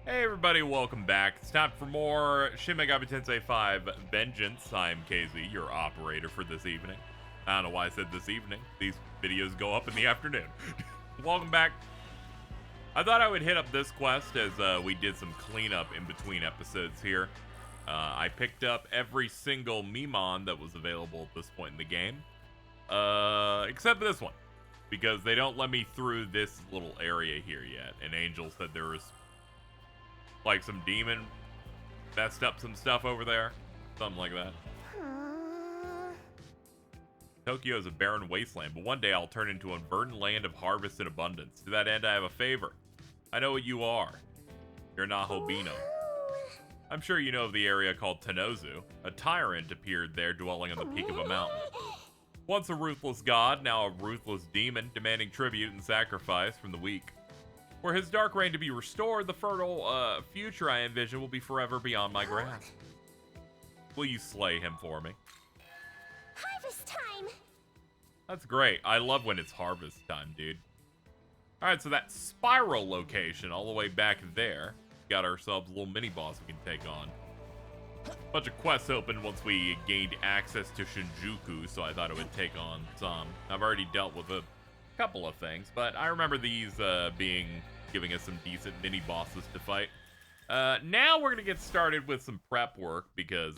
Hey everybody, welcome back. It's time for more Shin Megami Tensei 5 Vengeance. I'm KZ, your operator for this evening. I don't know why I said this evening. These videos go up in the afternoon. Welcome back. I thought I would hit up this quest as we did some cleanup in between episodes here. I picked up every single Memon that was available at this point in the game. Except this one. Because they don't let me through this little area here yet. And Angel said there was like some demon messed up some stuff over there. Something like that. Tokyo is a barren wasteland, but one day I'll turn into a verdant land of harvest and abundance. To that end, I have a favor. I know what you are. You're Nahobino. I'm sure you know of the area called Tenozu. A tyrant appeared there dwelling on the peak of a mountain. Once a ruthless god, now a ruthless demon, demanding tribute and sacrifice from the weak. For his dark reign to be restored, the fertile future I envision will be forever beyond my grasp. Will you slay him for me? Harvest time! That's great. I love when it's harvest time, dude. Alright, so that spiral location all the way back there. Got ourselves a little mini-boss we can take on. Bunch of quests opened once we gained access to Shinjuku, so I thought it would take on some. I've already dealt with a couple of things, but I remember these giving us some decent mini-bosses to fight. Now we're going to get started with some prep work, because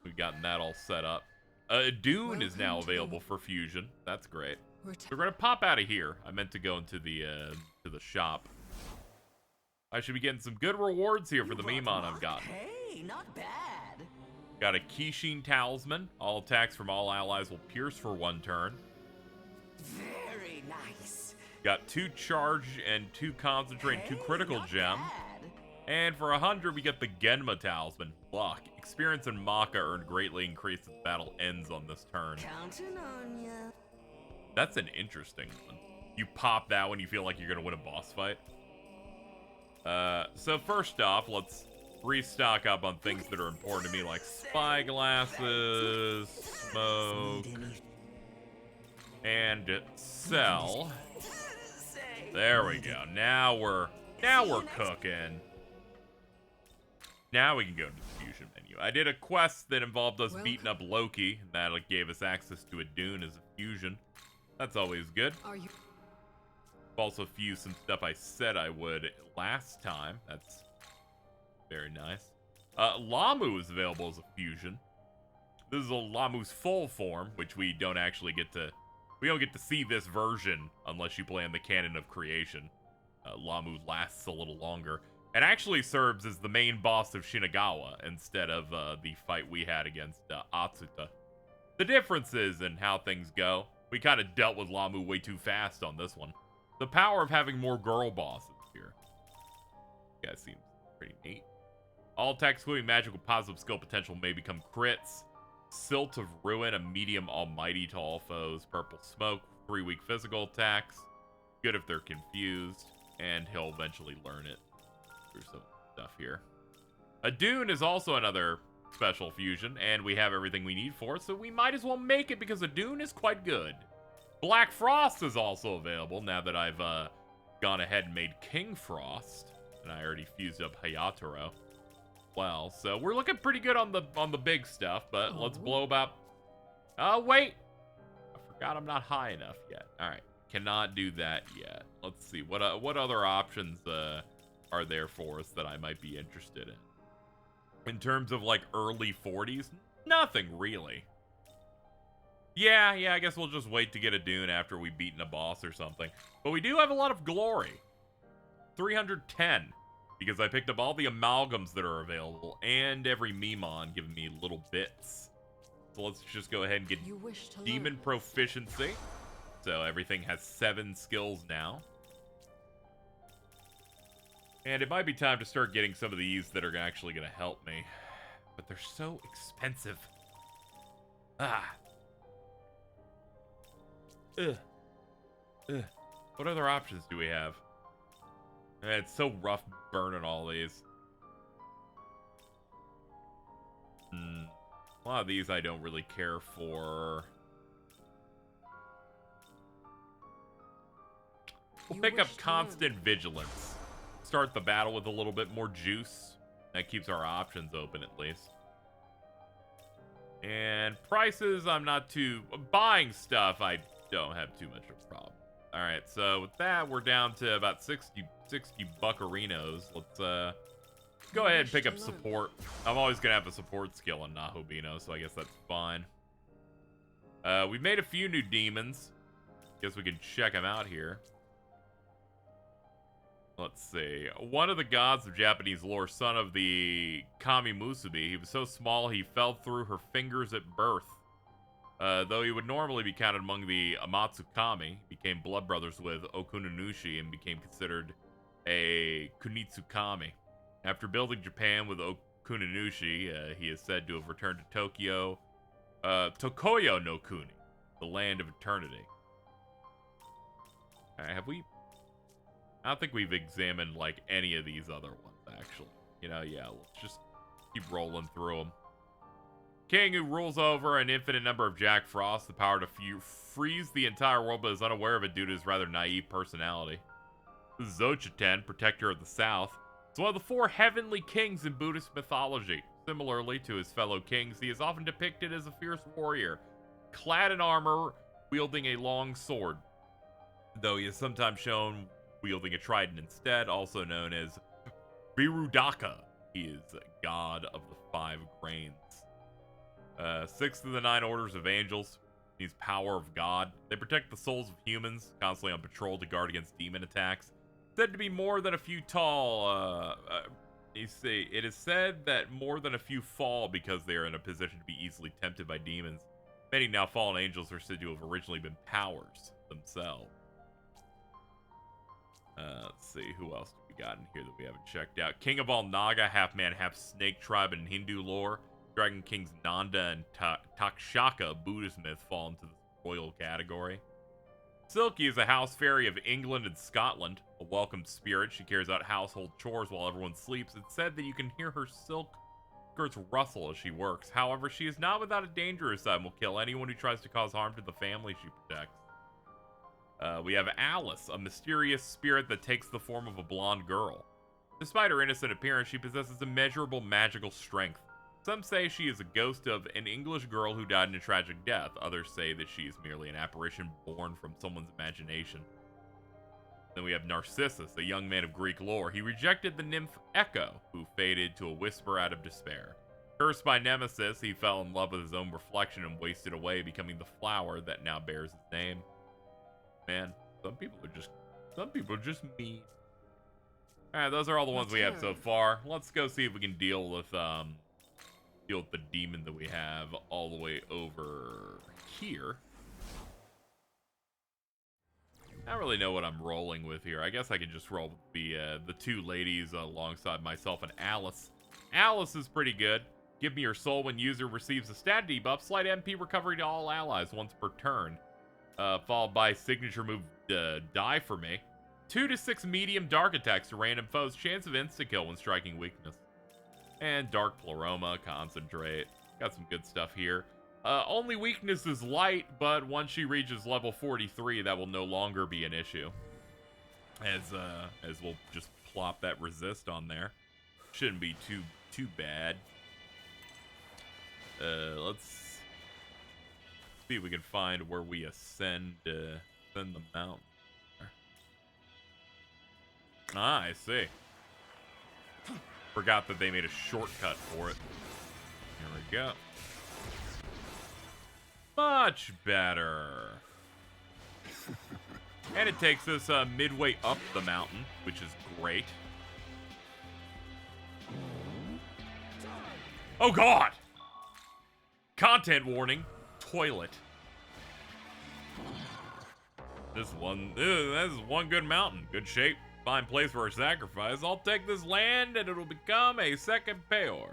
we've gotten that all set up. Dune is now available for fusion. That's great. We're going to pop out of here. I meant to go into the shop. I should be getting some good rewards here for the Memon I've got. Hey, not bad. Got a Kishin Talisman. All attacks from all allies will pierce for 1 turn. Very nice. Got 2 charge and 2 concentrate, 2 critical gem. And for 100, we get the Genma Talisman. Luck. Experience and Maka earned greatly increased as the battle ends on this turn. Counting on ya. That's an interesting one. You pop that when you feel like you're going to win a boss fight. So first off, let's restock up on things that are important to me, like spy glasses, smoke, and sell. There we go. Now we're cooking. Now we can go to the fusion menu. I did a quest that involved us beating up Loki, and that gave us access to a Dune as a fusion. That's always good. Also fused some stuff I said I would last time. That's very nice. Lamu is available as a fusion. This is a Lamu's full form, which we don't actually get to... We don't get to see this version unless you play in the canon of creation. Lamu lasts a little longer. It actually serves as the main boss of Shinagawa instead of the fight we had against Atsuta. The differences in how things go. We kind of dealt with Lamu way too fast on this one. The power of having more girl bosses here. Yeah, it seems pretty neat. All attacks including magical positive skill potential may become crits. Silt of Ruin, a medium almighty to all foes. Purple Smoke, 3 weak physical attacks. Good if they're confused. And he'll eventually learn it. There's some stuff here. A Dune is also another special fusion, and we have everything we need for it, so we might as well make it because a Dune is quite good. Black Frost is also available now that I've gone ahead and made King Frost, and I already fused up Hayataro. Well, so we're looking pretty good on the big stuff, but let's blow about. Oh wait, I forgot I'm not high enough yet. All right, cannot do that yet. Let's see what other options are there for us that I might be interested in. In terms of like early 40s, nothing really. Yeah, I guess we'll just wait to get a Dune after we've beaten a boss or something. But we do have a lot of glory. 310. Because I picked up all the amalgams that are available and every Memon giving me little bits. So let's just go ahead and get demon proficiency. So everything has 7 skills now. And it might be time to start getting some of these that are actually going to help me. But they're so expensive. What other options do we have? It's so rough burning all these. A lot of these I don't really care for. We'll pick up Constant Vigilance. start the battle with a little bit more juice. That keeps our options open at least. And prices, I'm not too... Buying stuff, I don't have too much of a problem. Alright, so with that, we're down to about 60 buccarinos. Let's go ahead and pick up support. I'm always going to have a support skill on Nahobino, so I guess that's fine. We've made a few new demons. Guess we can check them out here. Let's see. One of the gods of Japanese lore, son of the Kami Musubi, he was so small he fell through her fingers at birth. Though he would normally be counted among the Amatsukami, became blood brothers with Okunanushi and became considered a Kunitsukami. After building Japan with Okunanushi, he is said to have returned to Tokyo, Tokoyo no Kuni, the land of eternity. Have we... I don't think we've examined, like, any of these other ones, actually. You know, yeah, let's just keep rolling through them. King who rules over an infinite number of Jack Frost, the power to freeze the entire world, but is unaware of it due to his rather naive personality. Xochitl, protector of the South, is one of the 4 heavenly kings in Buddhist mythology. Similarly to his fellow kings, he is often depicted as a fierce warrior, clad in armor, wielding a long sword. Though he is sometimes shown wielding a trident instead, also known as Birudaka. He is god of the 5 grains. 6th of the 9 orders of angels. He's power of God. They protect the souls of humans, constantly on patrol to guard against demon attacks. Said to be more than a few tall. You see, it is said that more than a few fall because they are in a position to be easily tempted by demons. Many now fallen angels are said to have originally been powers themselves. Let's see, who else do we got in here that we haven't checked out? King of all Naga, half man, half snake tribe in Hindu lore. Dragon Kings Nanda and Takshaka, Buddhist myth, fall into the royal category. Silky is a house fairy of England and Scotland. A welcome spirit, she carries out household chores while everyone sleeps. It's said that you can hear her silk skirts rustle as she works. However, she is not without a dangerous side and will kill anyone who tries to cause harm to the family she protects. We have Alice, a mysterious spirit that takes the form of a blonde girl. Despite her innocent appearance, she possesses immeasurable magical strength. Some say she is a ghost of an English girl who died in a tragic death. Others say that she is merely an apparition born from someone's imagination. Then we have Narcissus, a young man of Greek lore. He rejected the nymph Echo, who faded to a whisper out of despair. Cursed by Nemesis, he fell in love with his own reflection and wasted away, becoming the flower that now bears his name. Man, some people are just mean. Alright, those are all the ones we have so far. Let's go see if we can deal with the demon that we have all the way over here. I don't really know what I'm rolling with here. I guess I can just roll with the 2 ladies alongside myself and Alice. Alice is pretty good. Give me your soul when user receives a stat debuff. Slight MP recovery to all allies once per turn. Followed by signature move die for me. 2 to 6 medium dark attacks to random foes. Chance of insta-kill when striking weakness. And dark pleroma, concentrate. Got some good stuff here. Only weakness is light, but once she reaches level 43, that will no longer be an issue. As we'll just plop that resist on there. Shouldn't be too bad. Let's see if we can find where we ascend the mountain. Ah, I see. Forgot that they made a shortcut for it. Here we go. Much better. And it takes us midway up the mountain, which is great. Oh God! Content warning. Toilet. This is one good mountain. Good shape. Fine place for a sacrifice. I'll take this land and it'll become a second Peor.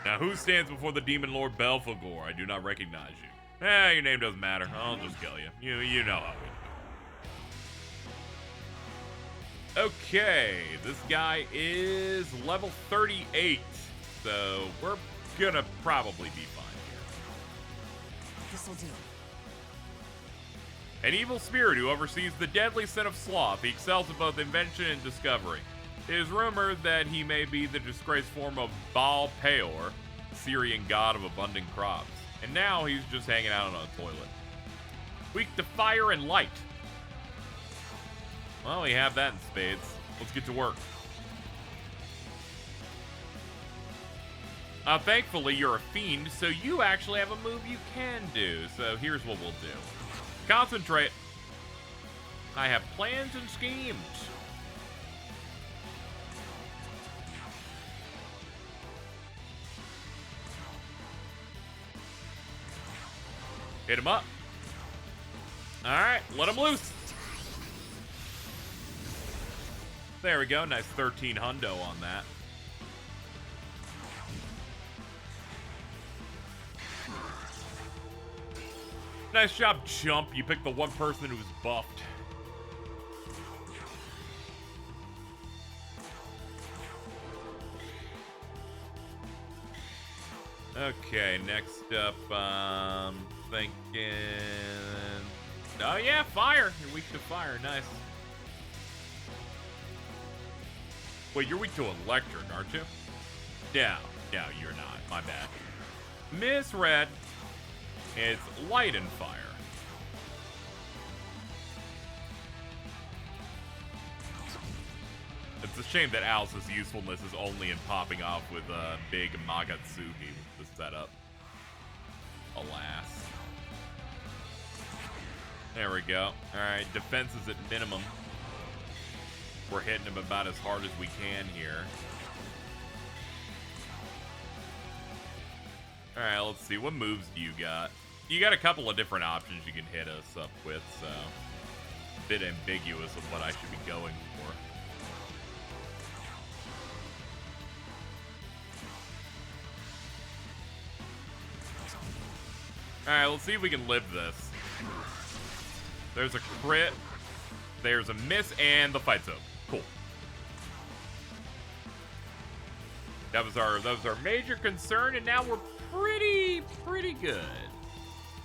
Now, who stands before the demon lord Belphegor? I do not recognize you. Your name doesn't matter. I'll just kill you. You know how we do. Okay, this guy is level 38, so we're gonna probably be fine here. This'll do. An evil spirit who oversees the deadly sin of sloth. He excels in both invention and discovery. It is rumored that he may be the disgraced form of Belphegor, Syrian god of abundant crops. And now he's just hanging out on a toilet. Weak to fire and light. Well, we have that in spades. Let's get to work. Thankfully, you're a fiend, so you actually have a move you can do. So here's what we'll do. Concentrate. I have plans and schemes. Hit him up. Alright, let him loose. There we go. Nice 13 hundo on that. Nice job, Chump. You picked the one person who was buffed. Okay, next up, thinking... Oh yeah, fire! You're weak to fire, nice. Wait, you're weak to electric, aren't you? No, you're not. My bad. Misread. It's light and fire. It's a shame that Alice's usefulness is only in popping off with big Magatsuki with the setup. Alas. There we go. Alright, defense is at minimum. We're hitting him about as hard as we can here. Alright, let's see. What moves do you got? You got a couple of different options you can hit us up with, so... a bit ambiguous of what I should be going for. Alright, let's see if we can live this. There's a crit, there's a miss, and the fight's over. Cool. That was our major concern, and now we're pretty good.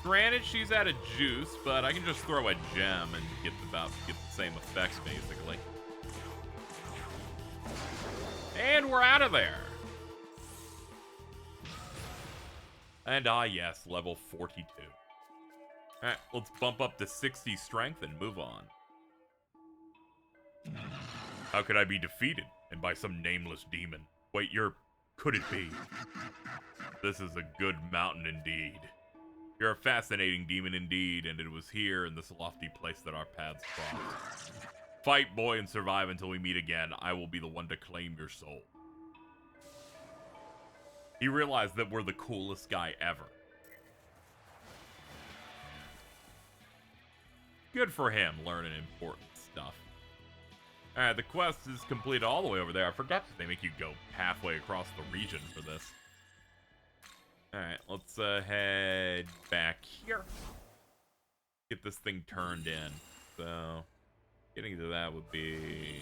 Granted, she's out of juice, but I can just throw a gem and get the same effects, basically. And we're out of there. And yes, level 42. Alright, let's bump up to 60 strength and move on. How could I be defeated? And by some nameless demon? Wait, could it be? This is a good mountain indeed. You're a fascinating demon indeed, and it was here in this lofty place that our paths crossed. Fight, boy, and survive until we meet again. I will be the one to claim your soul. He realized that we're the coolest guy ever. Good for him, learning important stuff. Alright, the quest is completed all the way over there. I forgot that they make you go halfway across the region for this. Alright, let's head back here. Get this thing turned in. So, getting to that would be...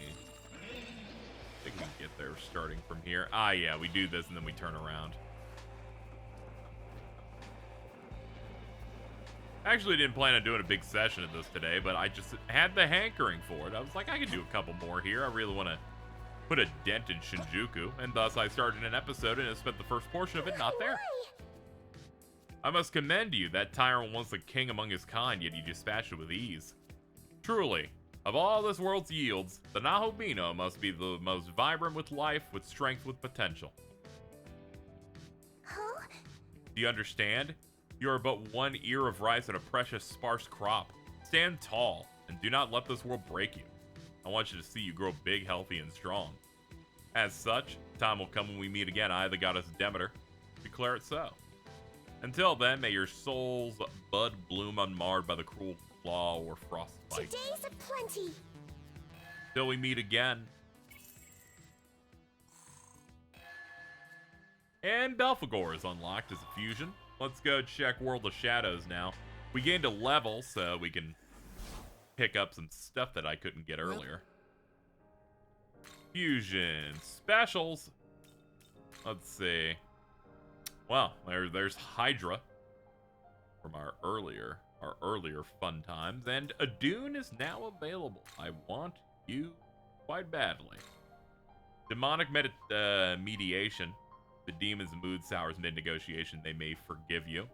I think we can get there starting from here. Ah, yeah, we do this and then we turn around. I actually didn't plan on doing a big session of this today, but I just had the hankering for it. I was like, I could do a couple more here. I really want to put a dent in Shinjuku, and thus I started an episode and have spent the first portion of it not there. I must commend you. That tyrant once the king among his kind, yet he dispatched it with ease. Truly, of all this world's yields, the Nahobino must be the most vibrant with life, with strength, with potential. Huh? Do you understand? You are but one ear of rice and a precious sparse crop. Stand tall, and do not let this world break you. I want you to see you grow big, healthy, and strong. As such, time will come when we meet again. I, the goddess Demeter, declare it so. Until then, may your soul's bud bloom unmarred by the cruel claw or frostbite. Today's aplenty. Till we meet again. And Belphegor is unlocked as a fusion. Let's go check World of Shadows now. We gained a level, so we can pick up some stuff that I couldn't get earlier. Fusion specials. Let's see. Well, there's Hydra from our earlier our earlier fun times, and a Dune is now available. I want you quite badly. Demonic mediation. The demon's mood sours mid-negotiation. They may forgive you.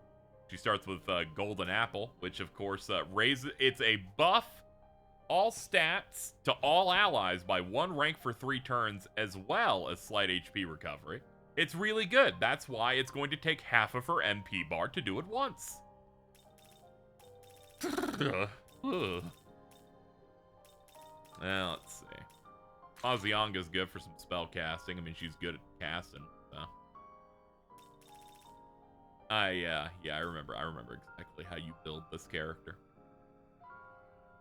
She starts with Golden Apple, which of course raises. It's a buff all stats to all allies by 1 rank for 3 turns, as well as slight HP recovery. It's really good. That's why it's going to take half of her MP bar to do it once. Now, let's see. Mazionga's good for some spell casting. I mean, she's good at casting, so. Yeah, I remember exactly how you build this character.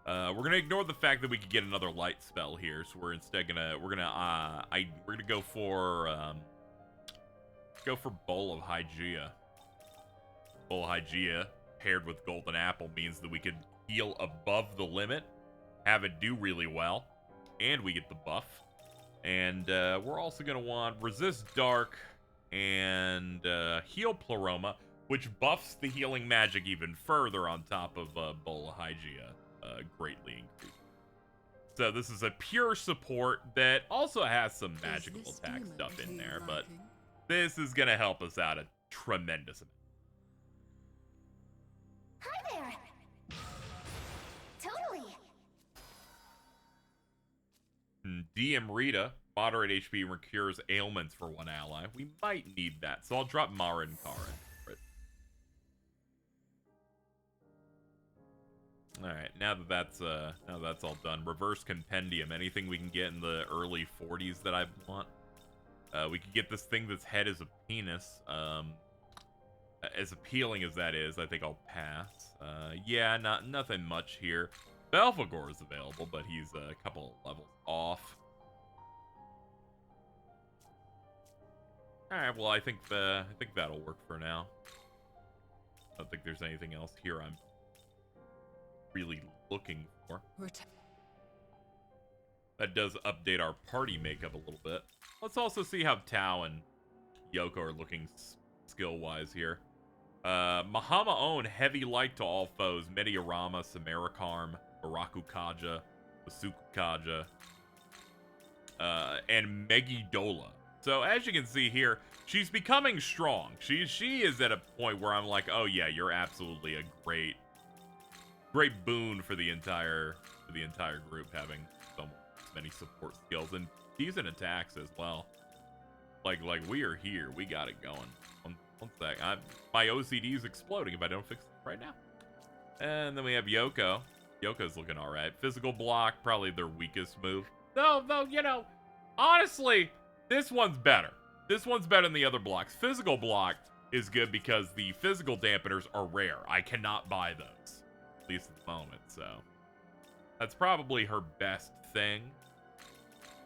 We're gonna ignore the fact that we could get another light spell here, so we're instead gonna go for Bowl of Hygeia. Bowl of Hygeia paired with Golden Apple means that we could heal above the limit, have it do really well, and we get the buff. And we're also gonna want Resist Dark and Heal Pleroma, which buffs the healing magic even further on top of Bowl of Hygeia. Greatly increased. So this is a pure support that also has some magical attack stuff in there, but this is gonna help us out a tremendous amount. Hi there. Totally. DM Rita, moderate HP, cures ailments for 1 ally. We might need that, so I'll drop Marin Karin for it. Alright, now that that's all done, reverse compendium. Anything we can get in the early 40s that I want. We could get this thing that's head as a penis. As appealing as that is, I think I'll pass. Yeah, nothing much here. Belphegor is available, but he's a couple levels off. Alright, well, I think that'll work for now. I don't think there's anything else here I'm really looking for. That does update our party makeup a little bit. Let's also see how Tao and Yoko are looking skill-wise here. Mahama own heavy light to all foes. Mediarama, Samarikarm, Baraku Kaja, Basuku Kaja, and Megidola. So as you can see here, she's becoming strong. She is at a point where I'm like, oh yeah, you're absolutely a great boon for the entire group, having so many support skills and decent attacks as well. Like we are here. We got it going. One sec. My OCD is exploding if I don't fix it right now. And then we have Yoko. Yoko's looking all right. Physical block, probably their weakest move. Though, you know, honestly, this one's better. This one's better than the other blocks. Physical block is good because the physical dampeners are rare. I cannot buy those, at least at the moment, so that's probably her best thing.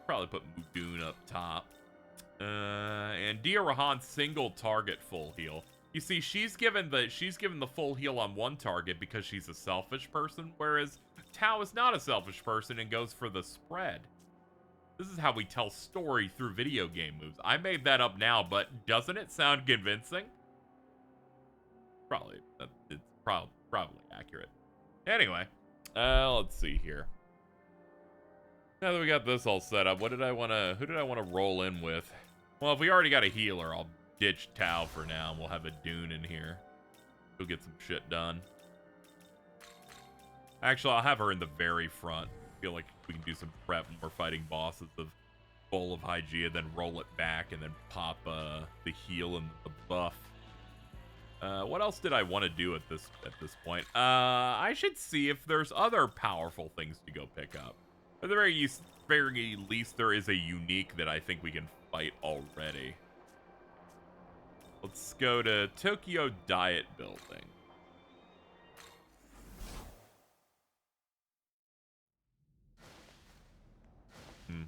Probably put Mudoon up top. And Dia Rahan's single target full heal. You see, she's given the full heal on one target because she's a selfish person, whereas Tao is not a selfish person and goes for the spread. This is how we tell story through video game moves. I made that up now, but doesn't it sound convincing? Probably. It's probably accurate. Anyway, let's see here. Now that we got this all set up, who did I want to roll in with? Well, if we already got a healer, I'll ditch Tao for now, and we'll have a Dune in here. Go get some shit done. Actually, I'll have her in the very front. I feel like we can do some prep when we're fighting bosses of Bowl of Hygeia, then roll it back, and then pop the heal and the buff. What else did I want to do at this point? I should see if there's other powerful things to go pick up. At the very least, there is a unique that I think we can fight already. Let's go to Tokyo Diet Building.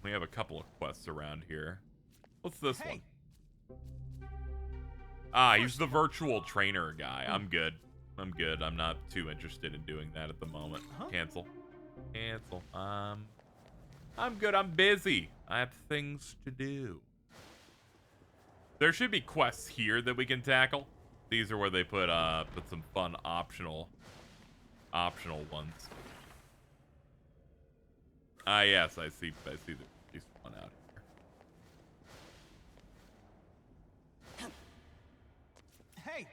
We have a couple of quests around here. What's this one? Ah, he's the virtual trainer guy. I'm good. I'm not too interested in doing that at the moment. Cancel. I'm good. I'm busy. I have things to do. There should be quests here that we can tackle. These are where they put some fun optional optional ones. Ah, yes, I see there's one out Hey.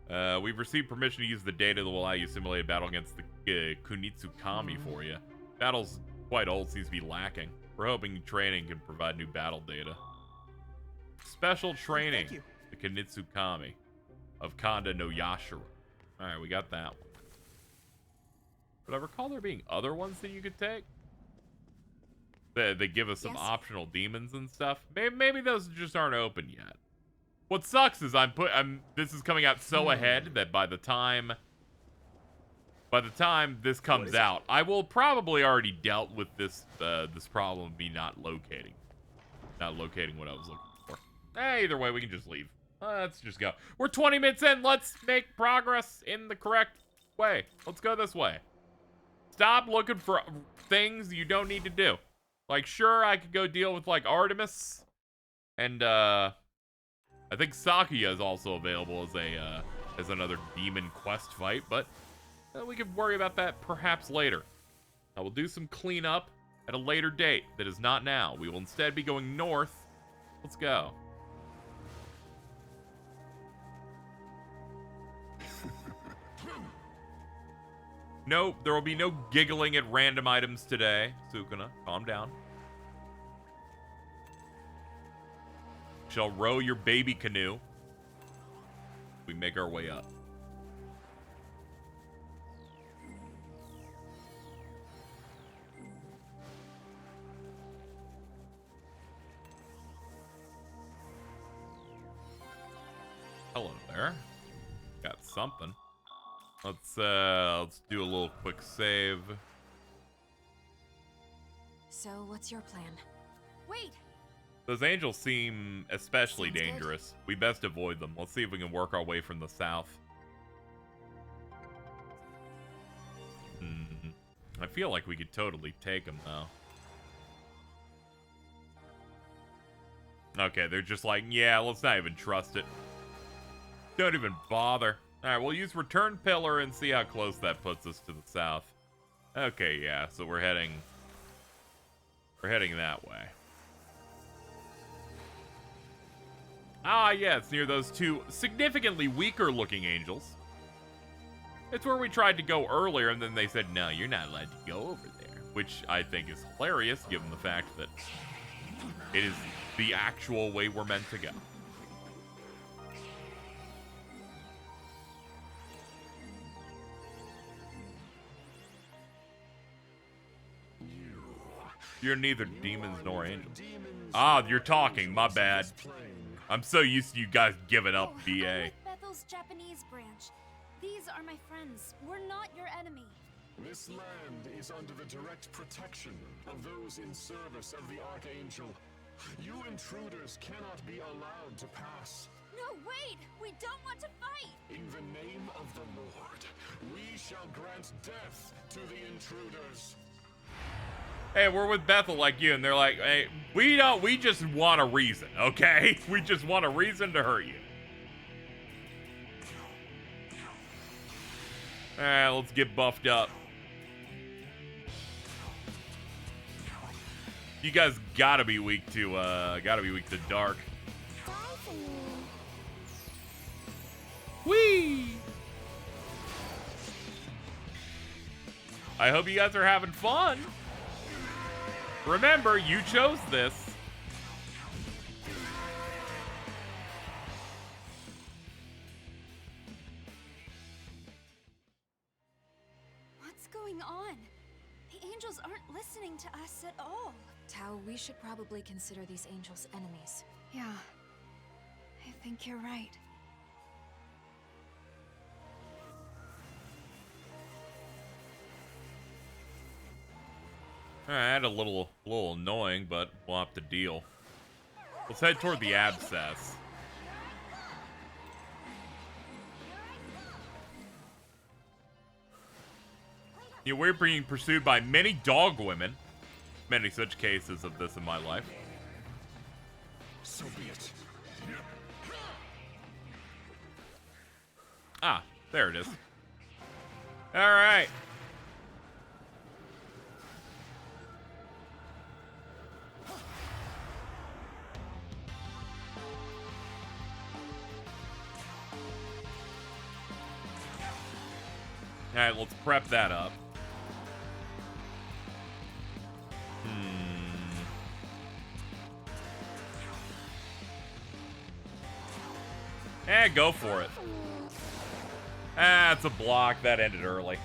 here. We've received permission to use the data that will allow you to simulate a battle against the Kunitsu Kami for you. Battle's quite old, seems to be lacking. We're hoping training can provide new battle data. Special training. Thank you. The Kunitsu Kami of Kanda no Yashiro. Alright, we got that one. But I recall there being other ones that you could take. They give us some optional demons and stuff. Maybe those just aren't open yet. What sucks is this is coming out so ahead that by the time this comes out, I will probably already dealt with this this problem of me not locating what I was looking for. Either way, we can just leave. Let's just go. We're 20 minutes in. Let's make progress in the correct way. Let's go this way. Stop looking for things you don't need to do. Like, sure, I could go deal with, like, Artemis. And, I think Sakuya is also available as another demon quest fight. But we could worry about that perhaps later. I will do some cleanup at a later date that is not now. We will instead be going north. Let's go. Nope, there will be no giggling at random items today. Sukuna, calm down. Shall row your baby canoe. We make our way up. Hello there. Got something. Let's do a little quick save. So, what's your plan? Wait! Those angels seem especially Sounds good. dangerous. We best avoid them. Let's see if we can work our way from the south. I feel like we could totally take them, though. Okay, they're just like, yeah, let's not even trust it. Don't even bother. Alright, we'll use Return Pillar and see how close that puts us to the south. Okay, yeah, so we're heading that way. Ah, yeah, it's near those two significantly weaker looking angels. It's where we tried to go earlier, and then they said, no, you're not allowed to go over there. Which I think is hilarious, given the fact that it is the actual way we're meant to go. You're neither demons nor angels. Ah, you're talking, my bad. I'm so used to you guys giving up, I'm BA. with Bethel's Japanese branch. These are my friends. We're not your enemy. This land is under the direct protection of those in service of the Archangel. You intruders cannot be allowed to pass. No, wait! We don't want to fight! In the name of the Lord, we shall grant death to the intruders. Hey, we're with Bethel like you, and they're like, hey, we just want a reason, okay? We just want a reason to hurt you. Alright, let's get buffed up. You guys gotta be weak to dark. Whee! I hope you guys are having fun. Remember, you chose this. What's going on? The angels aren't listening to us at all. Tao, we should probably consider these angels enemies. Yeah, I think you're right. Alright, a little annoying, but we'll have to deal. Let's head toward the Abscess. You know, we're being pursued by many dog women. Many such cases of this in my life. So be it. Ah, There it is. All right. All right, let's prep that up. Go for it. It's a block. That ended early.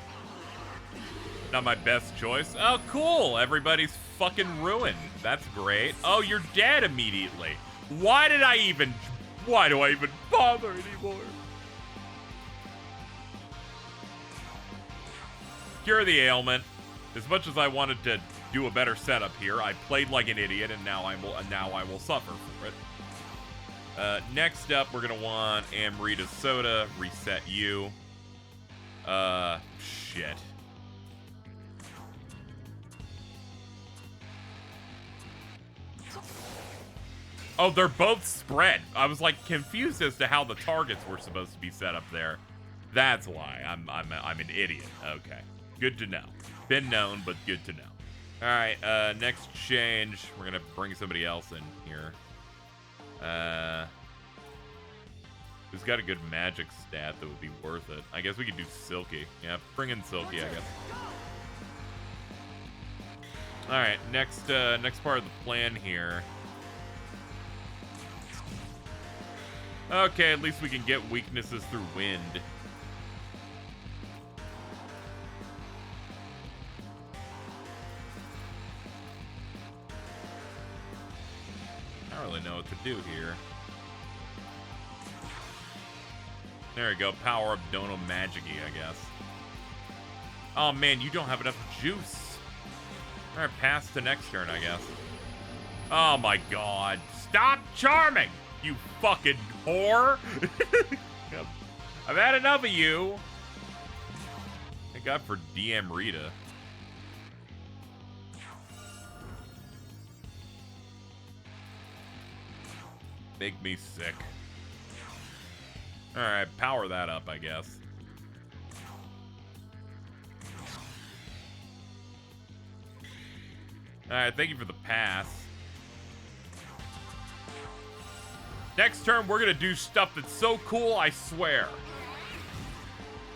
Not my best choice. Oh, cool. Everybody's fucking ruined. That's great. Oh, you're dead immediately. Why do I even bother anymore? Cure the ailment. As much as I wanted to do a better setup here, I played like an idiot, and now I will suffer for it. Next up, we're gonna want Amrita Soda. Reset you. Shit. Oh, they're both spread. I was like confused as to how the targets were supposed to be set up there. That's why I'm an idiot. Okay, good to know. Been known, but good to know. All right, next change. We're gonna bring somebody else in here. Who's got a good magic stat that would be worth it? I guess we could do Silky. Yeah, bring in Silky, I guess. All right, next part of the plan here. Okay, at least we can get weaknesses through wind. I don't really know what to do here. There we go. Power up Dono Magic-y, I guess. Oh, man, you don't have enough juice. All right, pass to next turn, I guess. Oh, my God. Stop charming, you fucking whore. I've had enough of you. Thank God for DM Rita. Make me sick. Alright, power that up, I guess. Alright, thank you for the pass. Next turn, we're gonna do stuff that's so cool, I swear.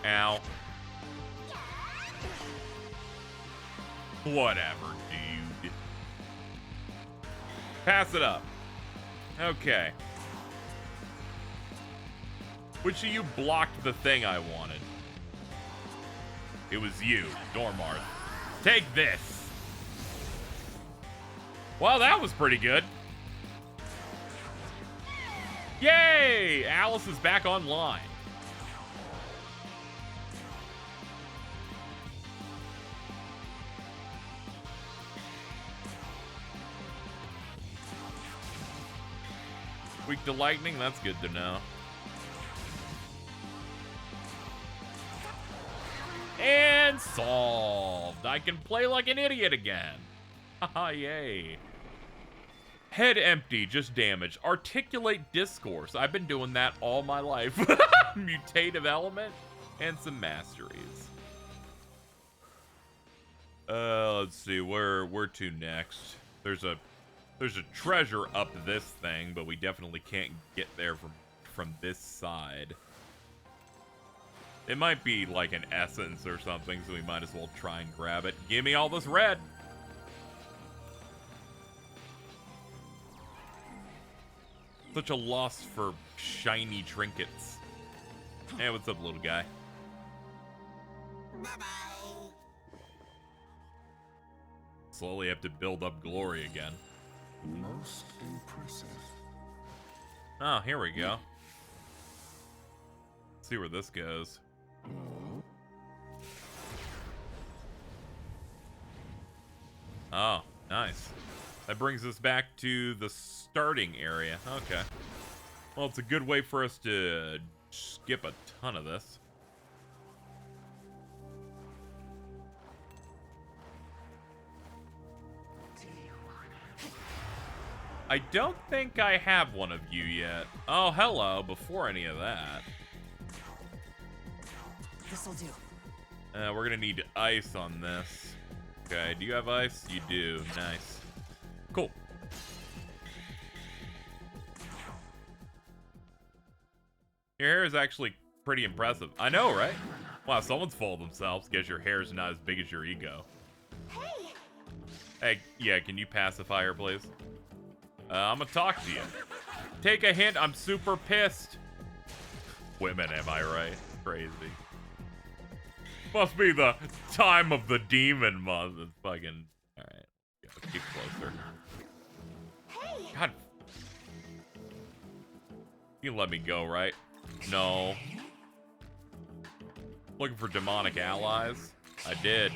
Ow. Whatever, dude. Pass it up. Okay. Which of you blocked the thing I wanted? It was you, Dormarth. Take this. Well, that was pretty good. Yay! Alice is back online. Weak to lightning? That's good to know. And solved. I can play like an idiot again. Haha, yay. Head empty, just damage. Articulate discourse. I've been doing that all my life. Mutative element and some masteries. Let's see, where to next? There's a treasure up this thing, but we definitely can't get there from this side. It might be like an essence or something, so we might as well try and grab it. Give me all this red. Such a loss for shiny trinkets. Hey, what's up, little guy? Bye-bye. Slowly have to build up glory again. Most impressive. Oh, here we go. Let's see where this goes. Oh, nice. That brings us back to the starting area. Okay. Well, it's a good way for us to skip a ton of this. I don't think I have one of you yet. Oh, hello, before any of that. This'll do. We're gonna need ice on this. Okay, do you have ice? You do. Nice. Cool. Your hair is actually pretty impressive. I know, right? Wow, someone's full of themselves. Guess your hair's not as big as your ego. Hey! Hey, yeah, can you pacify her, please? I'm gonna talk to you. Take a hint, I'm super pissed. Women, am I right? Crazy. Must be the time of the demon month. It's fucking... Alright, get closer. Hey! God. You let me go, right? No. Looking for demonic allies? I did.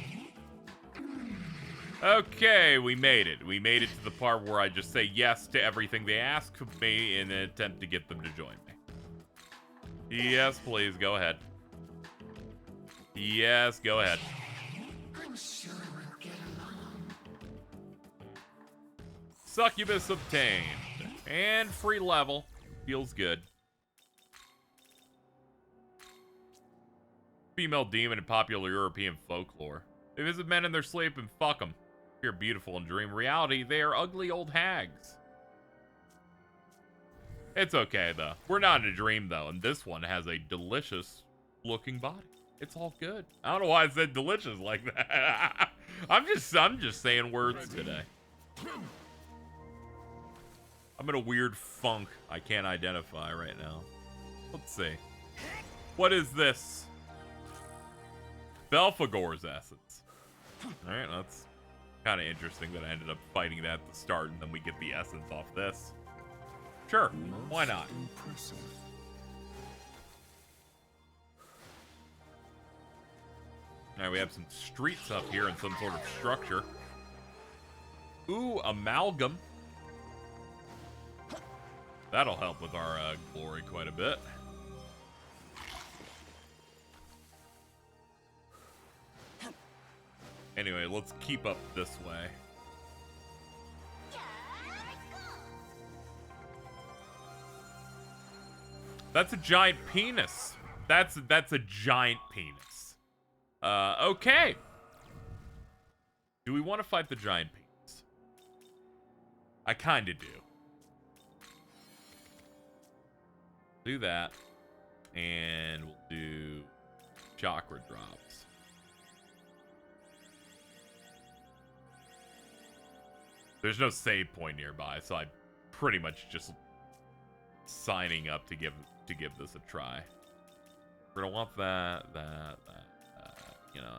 Okay, we made it. We made it to the part where I just say yes to everything they ask of me in an attempt to get them to join me. Yes, please, go ahead. Yes, go ahead. I'm sure we'll get along. Succubus obtained. And free level. Feels good. Female demon in popular European folklore. They visit men in their sleep and fuck them. They're beautiful in dream reality. They are ugly old hags. It's okay, though. We're not in a dream, though, and this one has a delicious-looking body. It's all good. I don't know why I said delicious like that. I'm just saying words today. I'm in a weird funk I can't identify right now. Let's see. What is this? Belphegor's essence. Alright, that's kind of interesting that I ended up fighting that at the start and then we get the essence off this. Sure, why not? Impressive. Alright, we have some streets up here and some sort of structure. Ooh, amalgam. That'll help with our glory quite a bit. Anyway, let's keep up this way. That's a giant penis. That's a giant penis. Okay. Do we want to fight the giant penis? I kind of do. Do that. And we'll do chakra drops. There's no save point nearby, so I'm pretty much just signing up to give this a try. We're gonna want that. You know,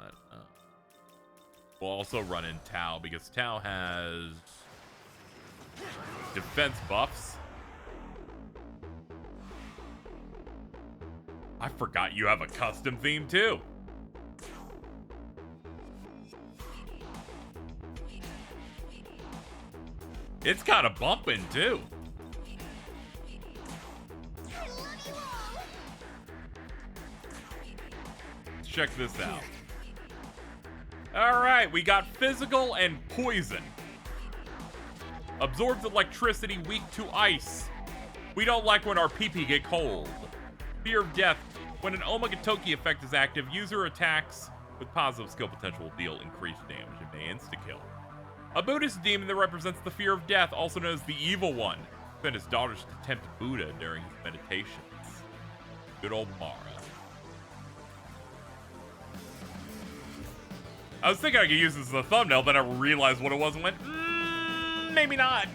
we'll also run in Tau because Tau has defense buffs. I forgot you have a custom theme too. It's kind of bumping too. Let's check this out. All right, we got physical and poison. Absorbs electricity, weak to ice. We don't like when our pee-pee get cold. Fear of death. When an Omagatoki effect is active, user attacks with positive skill potential will deal increased damage and may insta-kill. A Buddhist demon that represents the fear of death, also known as the Evil One, sent his daughters to tempt Buddha during his meditations. Good old Mara. I was thinking I could use this as a thumbnail, then I realized what it was and went, maybe not.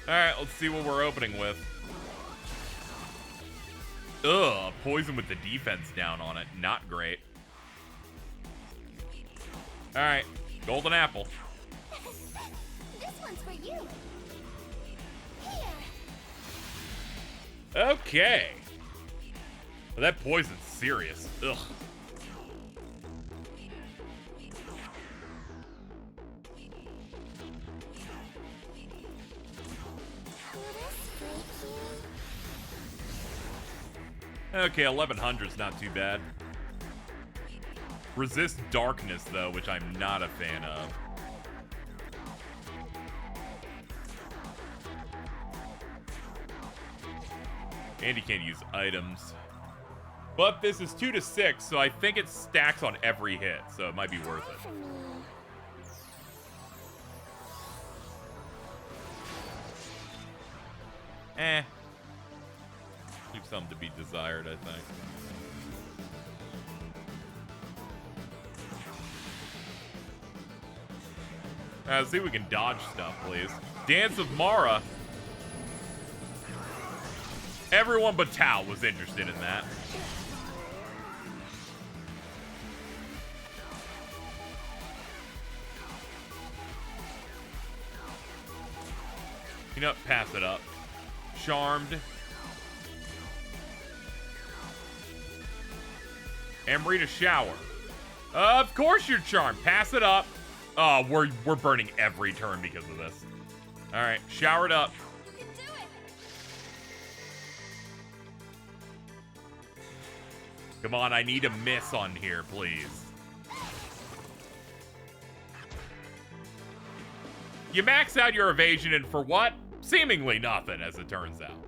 Alright, let's see what we're opening with. Ugh, poison with the defense down on it. Not great. Alright, golden apple. This one's for you. Here. Okay. Well, that poison's serious. Ugh. Okay, 1100's not too bad. Resist darkness, though, which I'm not a fan of. And you can't use items. But this is 2 to 6, so I think it stacks on every hit, so it might be worth it. Eh. Leave something to be desired, I think. Let's see if we can dodge stuff, please. Dance of Mara. Everyone but Tao was interested in that. You know what? Pass it up. Charmed. Emery to shower. Of course you're charmed. Pass it up. Oh, we're burning every turn because of this. All right, showered up. You can do it. Come on, I need a miss on here, please. You max out your evasion, and for what? Seemingly nothing, as it turns out.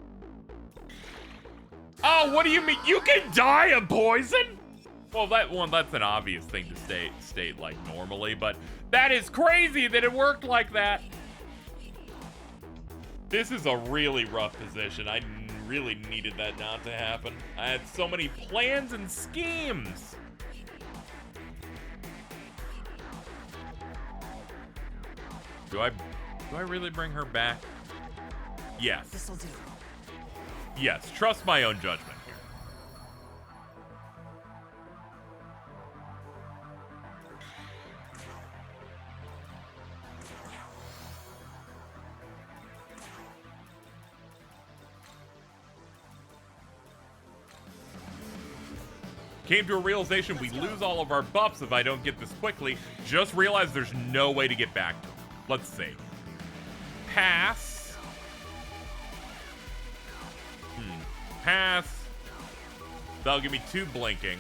Oh, what do you mean? You can die of poison? Well, that's an obvious thing to state like normally, but that is crazy that it worked like that. This is a really rough position. I really needed that not to happen. I had so many plans and schemes. Do I really bring her back? Yes. This'll do. Yes, trust my own judgment here. Came to a realization we lose all of our buffs if I don't get this quickly. Just realized there's no way to get back to them. Let's see. Pass. Pass. That'll give me 2 blinking.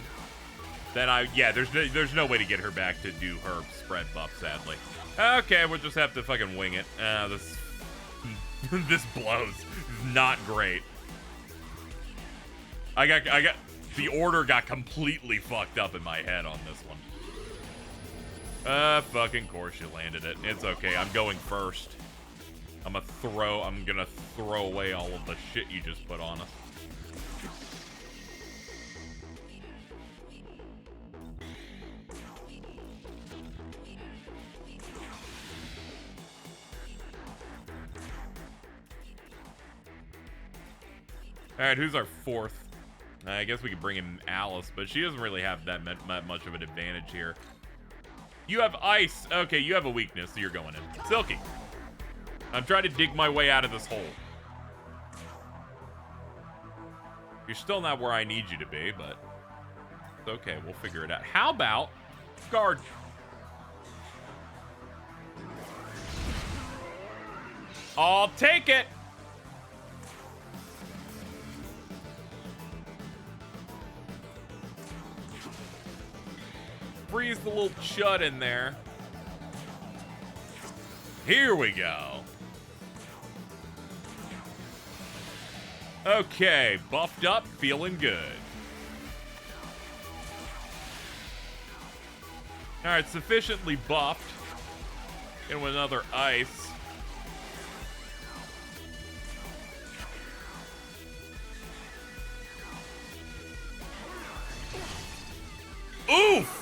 Then there's no way to get her back to do her spread buff, sadly. Okay, we'll just have to fucking wing it. This this blows. Not great. I got the order got completely fucked up in my head on this one. Fucking course you landed it. It's okay. I'm going first. I'm gonna throw away all of the shit you just put on us. All right, who's our 4th? I guess we could bring in Alice, but she doesn't really have that much of an advantage here. You have ice. Okay, you have a weakness, so you're going in. Silky. I'm trying to dig my way out of this hole. You're still not where I need you to be, but it's okay. We'll figure it out. How about guard? I'll take it. Freeze the little chud in there. Here we go. Okay, buffed up, feeling good. All right, sufficiently buffed. And with another ice. Oof!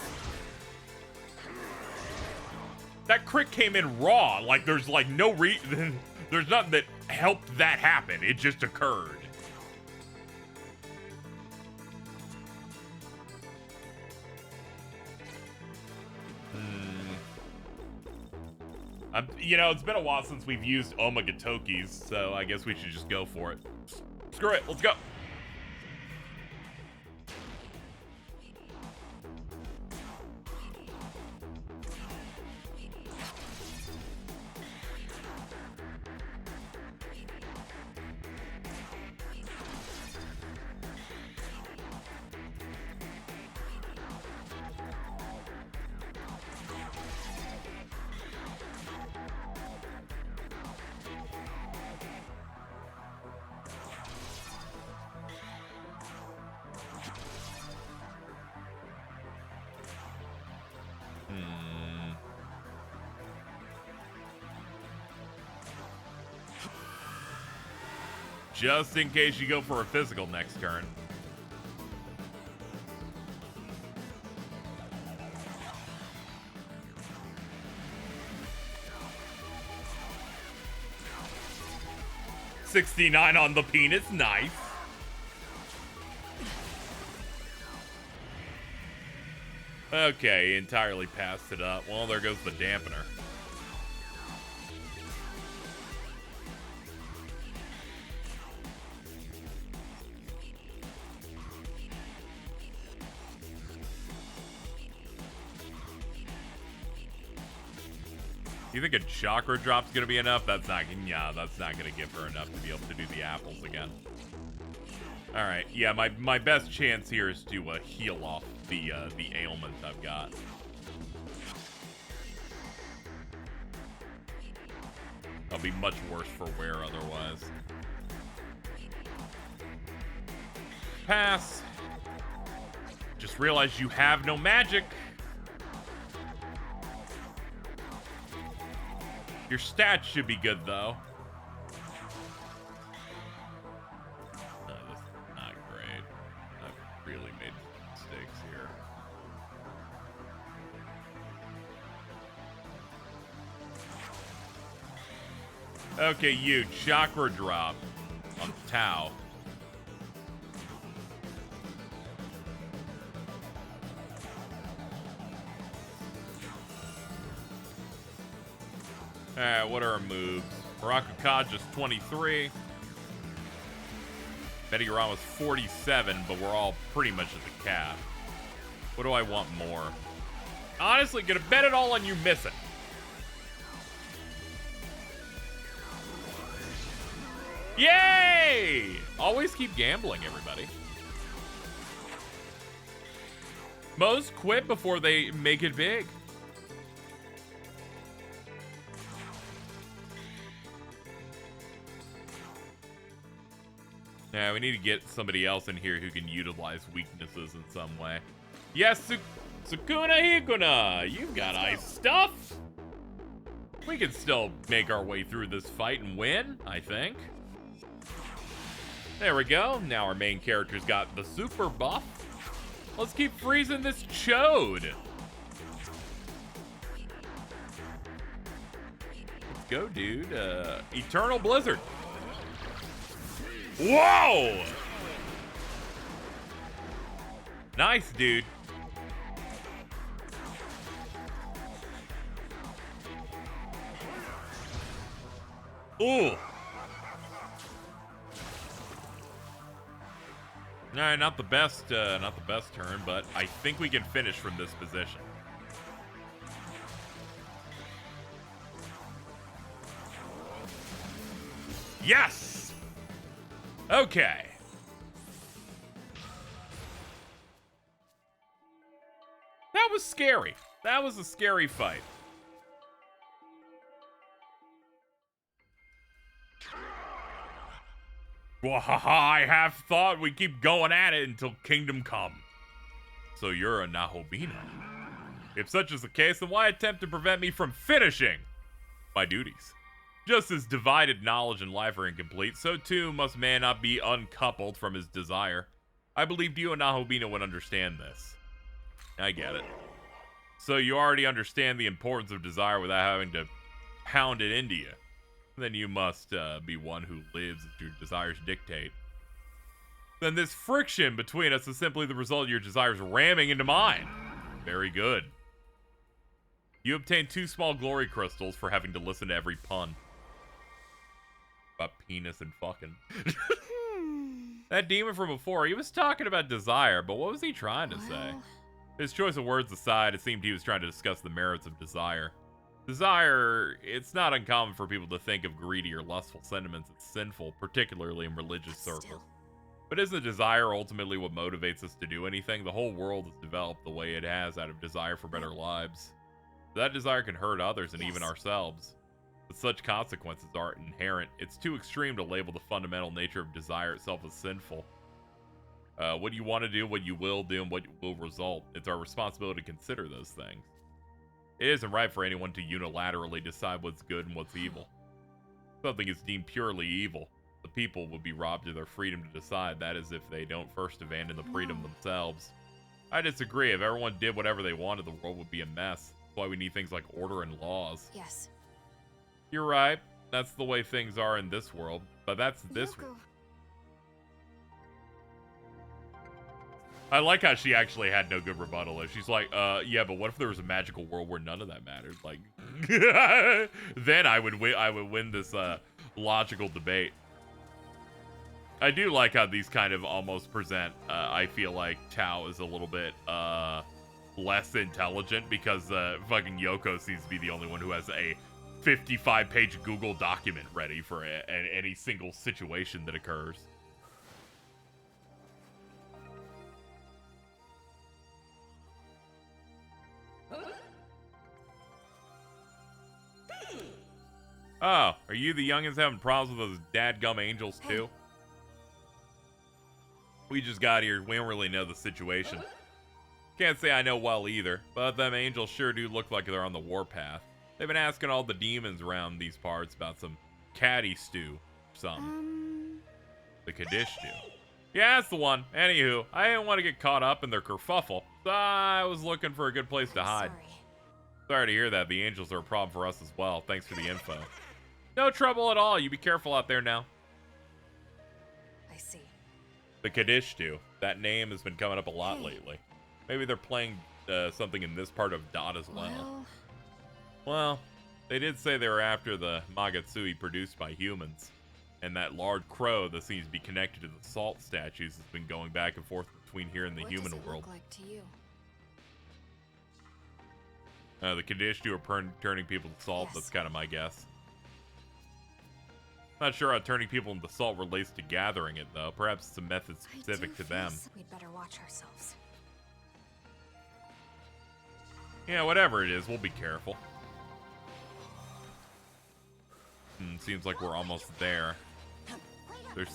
That crit came in raw. Like, there's like no reason. There's nothing that helped that happen. It just occurred. You know, it's been a while since we've used Omegatokis, so I guess we should just go for it. Screw it. Let's go. just in case you go for a physical next turn. $69 on the penis, nice. Okay, entirely passed it up. Well, there goes the dampener. You think a chakra drop's gonna be enough? That's not gonna give her enough to be able to do the apples again. All right, yeah, my best chance here is to heal off the ailment I've got. I'll be much worse for wear otherwise. Pass. Just realized you have no magic. Your stats should be good, though. No, this is not great. I've really made mistakes here. Okay, you. Chakra drop on Tau. Alright, what are our moves? Barakaka just 23. Meteorama's 47, but we're all pretty much at the cap. What do I want more? Honestly, gonna bet it all on you missing. Yay! Always keep gambling, everybody. Most quit before they make it big. Yeah, we need to get somebody else in here who can utilize weaknesses in some way. Yes, Sukuna Hikuna! You've got ice stuff! We can still make our way through this fight and win, I think. There we go. Now our main character's got the super buff. Let's keep freezing this Chode. Let's go, dude. Eternal Blizzard. Whoa! Nice, dude. Ooh. Alright, not the best turn, but I think we can finish from this position. Yes! Okay. That was scary. That was a scary fight. Wahaha, I have thought we keep going at it until Kingdom Come. So you're a Nahobina. If such is the case, then why attempt to prevent me from finishing my duties? Just as divided knowledge and life are incomplete, so too must man not be uncoupled from his desire. I believed you and Nahobina would understand this. I get it. So you already understand the importance of desire without having to pound it into you. Then you must be one who lives as your desires dictate. Then this friction between us is simply the result of your desires ramming into mine. Very good. You obtain 2 small glory crystals for having to listen to every pun. About penis and fucking. That demon from before, he was talking about desire, but what was he trying to say? His choice of words aside, it seemed he was trying to discuss the merits of desire. Desire, it's not uncommon for people to think of greedy or lustful sentiments as sinful, particularly in religious circles. But isn't desire ultimately what motivates us to do anything? The whole world has developed the way it has out of desire for better lives. That desire can hurt others and even ourselves. But such consequences are inherent. It's too extreme to label the fundamental nature of desire itself as sinful. What you want to do, what you will do, and what will result. It's our responsibility to consider those things. It isn't right for anyone to unilaterally decide what's good and what's evil. Something is deemed purely evil. The people would be robbed of their freedom to decide. That is if they don't first abandon the freedom themselves. I disagree. If everyone did whatever they wanted, the world would be a mess. That's why we need things like order and laws. Yes. You're right. That's the way things are in this world. But that's this world. I like how she actually had no good rebuttal. She's like, yeah, but what if there was a magical world where none of that mattered? Like, then I would win this logical debate. I do like how these kind of almost present, I feel like Tao is a little bit less intelligent because fucking Yoko seems to be the only one who has a 55-page Google document ready for any single situation that occurs. Oh, are you the youngins having problems with those dadgum angels too? We just got here. We don't really know the situation. Can't say I know well either, but them angels sure do look like they're on the warpath. They've been asking all the demons around these parts about some Qadištu or something. The Qadištu. Yeah, that's the one. Anywho, I didn't want to get caught up in their kerfuffle, so I was looking for a good place to hide. Sorry to hear that. The angels are a problem for us as well. Thanks for the info. No trouble at all. You be careful out there now. I see. The Qadištu. That name has been coming up a lot lately. Maybe they're playing something in this part of Dot as well. Well, they did say they were after the Magatsui produced by humans. And that large crow that seems to be connected to the salt statues has been going back and forth between here and the human world. What does it look like to you? The Qadištu are turning people to salt. Yes. That's kind of my guess. Not sure how turning people into salt relates to gathering it, though. Perhaps it's a method specific to them. We'd better watch ourselves. Yeah, whatever it is, we'll be careful. Seems like we're almost there. There's...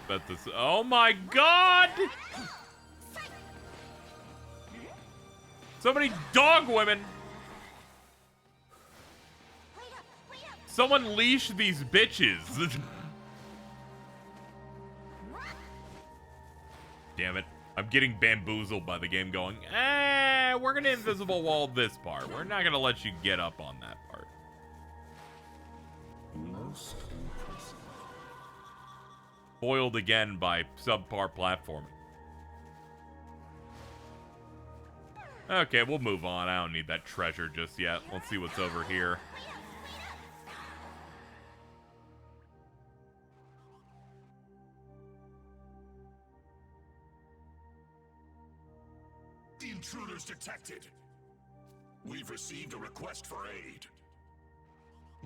Bet this. Oh my god! So many dog women! Someone leash these bitches! Damn it. I'm getting bamboozled by the game going, we're gonna invisible wall this part. We're not gonna let you get up on that part. Most impressive. Foiled again by subpar platforming. Okay, we'll move on. I don't need that treasure just yet. Let's see what's over here. The intruders detected. We've received a request for aid.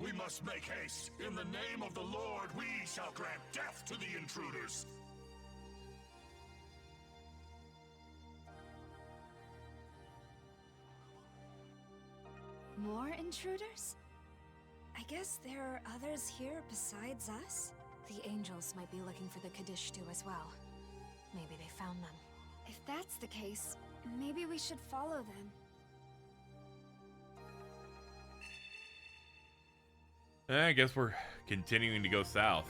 We must make haste. In the name of the Lord, we shall grant death to the intruders. More intruders? I guess there are others here besides us? The angels might be looking for the Qadištu as well. Maybe they found them. If that's the case, maybe we should follow them. I guess we're continuing to go south.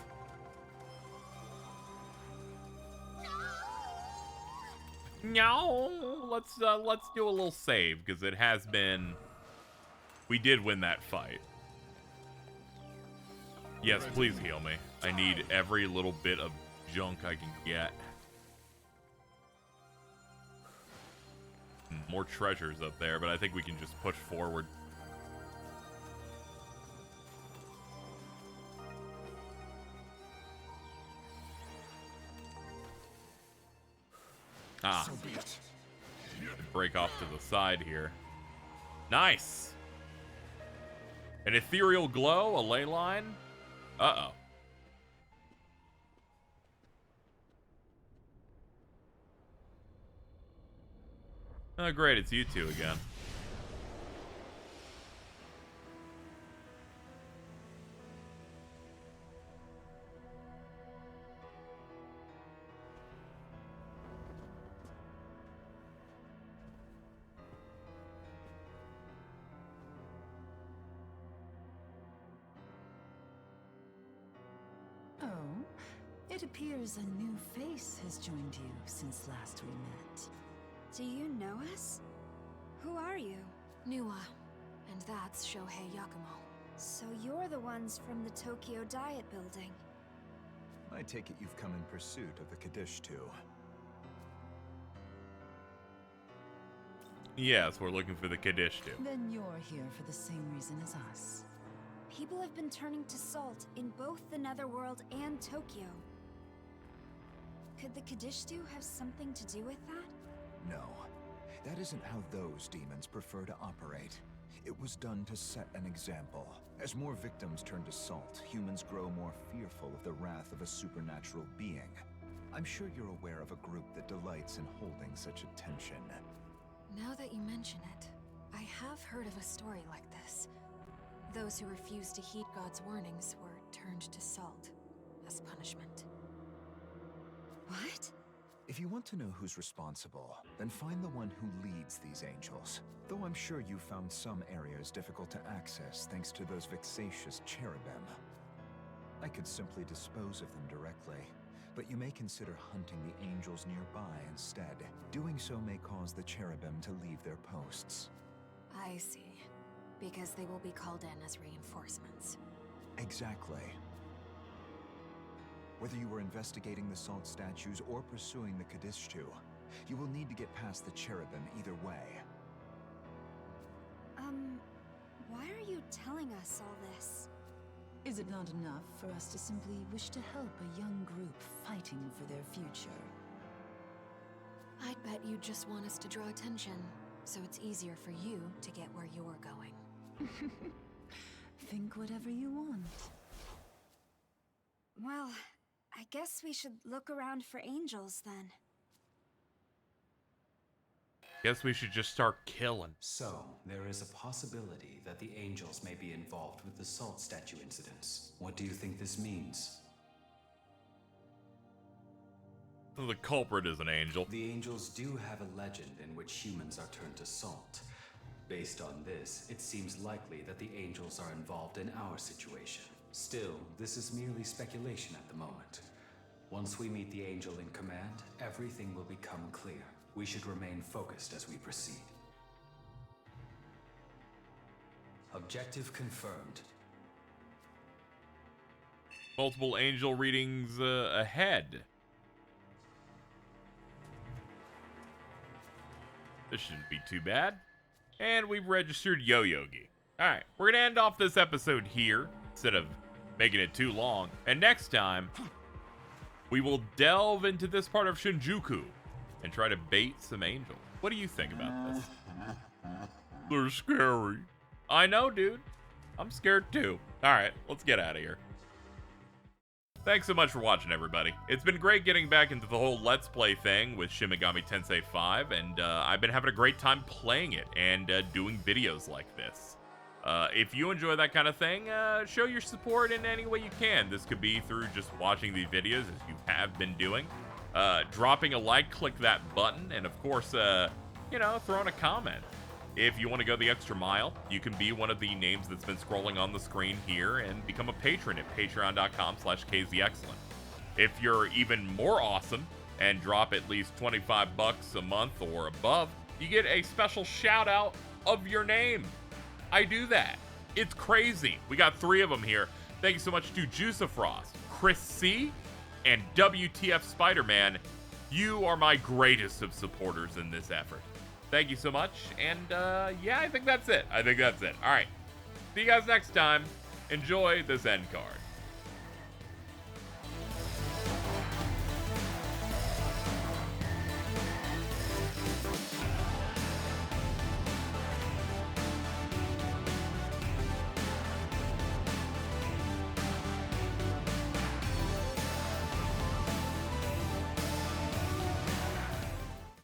No, let's do a little save because it has been. We did win that fight. Yes, please heal me. I need every little bit of junk I can get. More treasures up there, but I think we can just push forward. Ah, So be it. break off to the side here. Nice. An ethereal glow, a ley line. Uh-oh. Oh, great, it's you two again. It appears a new face has joined you since last we met. Do you know us? Who are you? Nuwa. And that's Shohei Yakumo. So you're the ones from the Tokyo Diet Building. I take it you've come in pursuit of the Qadištu. Yes, we're looking for the Qadištu. Then you're here for the same reason as us. People have been turning to salt in both the Netherworld and Tokyo. Could the Qadištu have something to do with that? No, that isn't how those demons prefer to operate. It was done to set an example. As more victims turn to salt, humans grow more fearful of the wrath of a supernatural being. I'm sure you're aware of a group that delights in holding such attention. Now that you mention it, I have heard of a story like this. Those who refused to heed God's warnings were turned to salt as punishment. What? If you want to know who's responsible, then find the one who leads these angels. Though I'm sure you found some areas difficult to access thanks to those vexatious cherubim. I could simply dispose of them directly, but you may consider hunting the angels nearby instead. Doing so may cause the cherubim to leave their posts. I see. Because they will be called in as reinforcements. Exactly. Whether you were investigating the salt statues or pursuing the Qadištu, you will need to get past the cherubim either way. Why are you telling us all this? Is it not enough for us to simply wish to help a young group fighting for their future? I'd bet you just want us to draw attention, so it's easier for you to get where you're going. Think whatever you want. Well, I guess we should look around for angels then. Guess we should just start killing. So, there is a possibility that the angels may be involved with the salt statue incidents. What do you think this means? The culprit is an angel. The angels do have a legend in which humans are turned to salt. Based on this, it seems likely that the angels are involved in our situation. Still, this is merely speculation at the moment. Once we meet the angel in command, everything will become clear. We should remain focused as we proceed. Objective confirmed. Multiple angel readings ahead. This shouldn't be too bad. And we've registered Yo-Yogi. Alright, we're gonna end off this episode here, instead of making it too long. And next time, we will delve into this part of Shinjuku and try to bait some angels. What do you think about this? They're scary. I know, dude. I'm scared too. Alright, let's get out of here. Thanks so much for watching, everybody. It's been great getting back into the whole Let's Play thing with Shin Megami Tensei 5, and I've been having a great time playing it and doing videos like this. If you enjoy that kind of thing, show your support in any way you can. This could be through just watching the videos, as you have been doing, dropping a like, click that button, and of course, you know, throwing a comment. If you want to go the extra mile, you can be one of the names that's been scrolling on the screen here and become a patron at patreon.com/KZExcellent. If you're even more awesome and drop at least 25 bucks a month or above, you get a special shout out of your name. I do that. It's crazy. We got 3 of them here. Thank you so much to Juicefrost, Chris C, and WTF Spider-Man. You are my greatest of supporters in this effort. Thank you so much, and yeah, I think that's it. All right, see you guys next time. Enjoy this end card.